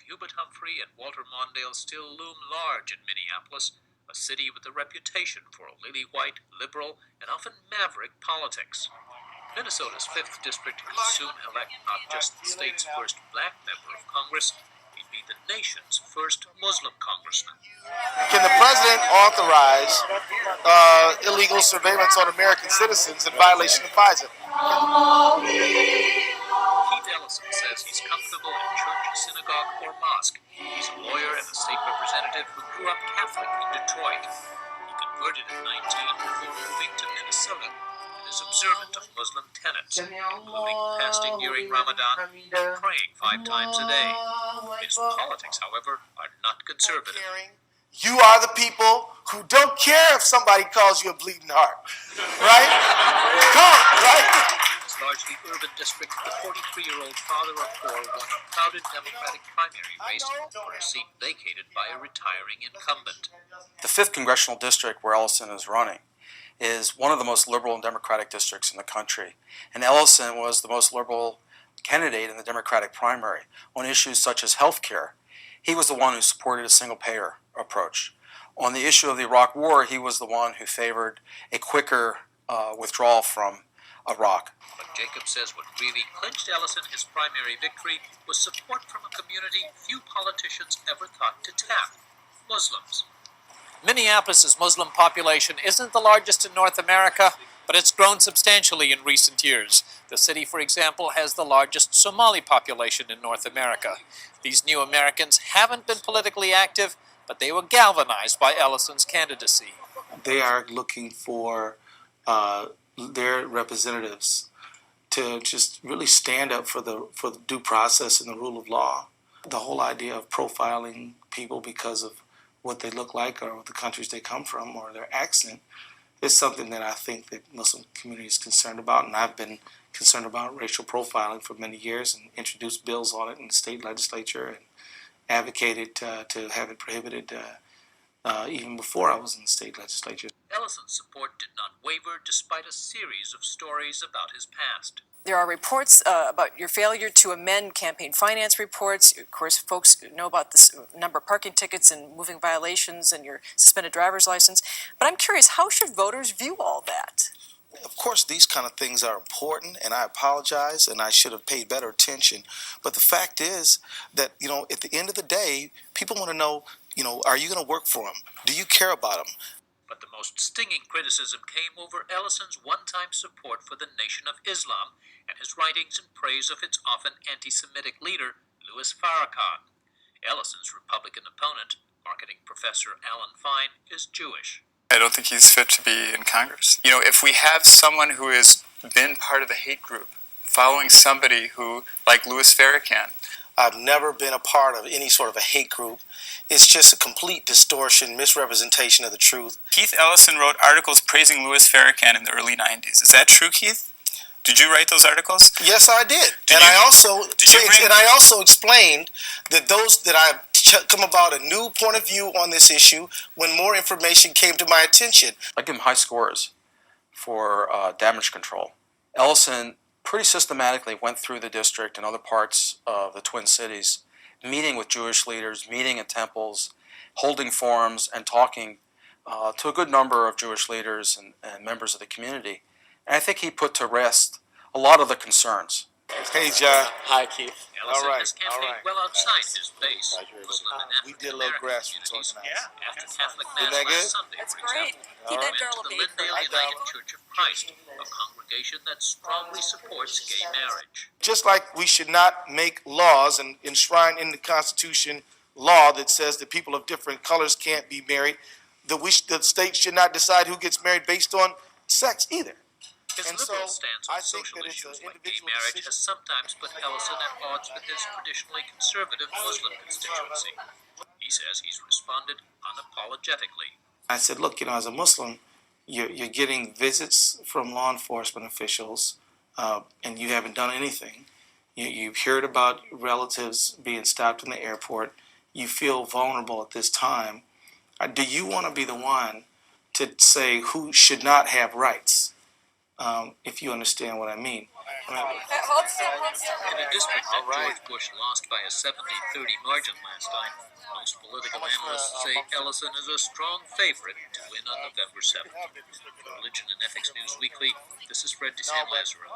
Hubert Humphrey and Walter Mondale still loom large in Minneapolis, a city with a reputation for lily-white, liberal, and often maverick politics. Minnesota's 5th District could soon elect not just the state's first black member of Congress, he'd be the nation's first Muslim congressman. Can the president authorize illegal surveillance on American citizens in violation of FISA? Keith Ellison says he's comfortable in church, synagogue, or mosque. He's a lawyer and a state representative who grew up Catholic in Detroit. He converted at 19 before moving to Minnesota and is observant of Muslim tenets, including fasting during Ramadan and praying 5 times a day. His politics, however, are not conservative. You are the people who don't care if somebody calls you a bleeding heart, right? Come on, right? His largely urban district, the 43-year-old father of 4 won a crowded Democratic primary race for a seat vacated by a retiring incumbent. The 5th Congressional District, where Ellison is running, is one of the most liberal and democratic districts in the country. And Ellison was the most liberal candidate in the Democratic primary on issues such as health care. He was the one who supported a single-payer approach. On the issue of the Iraq War, he was the one who favored a quicker withdrawal from Iraq. But Jacob says what really clinched Ellison his primary victory was support from a community few politicians ever thought to tap: Muslims. Minneapolis's Muslim population isn't the largest in North America, but it's grown substantially in recent years. The city, for example, has the largest Somali population in North America. These new Americans haven't been politically active, but they were galvanized by Ellison's candidacy. They are looking for their representatives to just really stand up for the due process and the rule of law. The whole idea of profiling people because of what they look like or the countries they come from or their accent is something that I think that Muslim community is concerned about, and I've been concerned about racial profiling for many years and introduced bills on it in the state legislature and advocated to have it prohibited even before I was in the state legislature. Ellison's support did not waver despite a series of stories about his past. There are reports about your failure to amend campaign finance reports. Of course, folks know about this number of parking tickets and moving violations and your suspended driver's license. But I'm curious, how should voters view all that? Of course, these kind of things are important, and I apologize, and I should have paid better attention. But the fact is that, at the end of the day, people want to know, are you going to work for them? Do you care about them? But the most stinging criticism came over Ellison's one-time support for the Nation of Islam and his writings in praise of its often anti-Semitic leader, Louis Farrakhan. Ellison's Republican opponent, marketing professor Alan Fine, is Jewish. I don't think he's fit to be in Congress. If we have someone who has been part of a hate group, following somebody who, like Louis Farrakhan, I've never been a part of any sort of a hate group. It's just a complete distortion, misrepresentation of the truth. Keith Ellison wrote articles praising Louis Farrakhan in the early 90s. Is that true, Keith? Did you write those articles? Yes, I did. I also explained that I've come about a new point of view on this issue when more information came to my attention. I give him high scores for damage control. Ellison pretty systematically went through the district and other parts of the Twin Cities, meeting with Jewish leaders, meeting in temples, holding forums, and talking to a good number of Jewish leaders and members of the community. And I think he put to rest a lot of the concerns. Hey, John. Hi, Keith. Ellison has campaigned well outside his base. We did a little grassroots organizing. After Catholic Mass Isn't that good? last Sunday, That's for great. example, Keep that went girl to a the beat for Lindale you. United Church of Christ, a congregation that strongly supports gay marriage. Just like we should not make laws and enshrine in the Constitution law that says that people of different colors can't be married, the state should not decide who gets married based on sex either. His liberal stance on social issues like gay marriage has sometimes put Ellison at odds with his traditionally conservative Muslim constituency. He says he's responded unapologetically. I said, look, as a Muslim, you're getting visits from law enforcement officials, and you haven't done anything. You've heard about relatives being stopped in the airport. You feel vulnerable at this time. Do you want to be the one to say who should not have rights? if you understand what I mean. In a district that George Bush lost by a 70-30 margin last time, most political analysts say Ellison is a strong favorite to win on November 7th. For Religion and Ethics News Weekly, this is Fred DeSan Lazaro.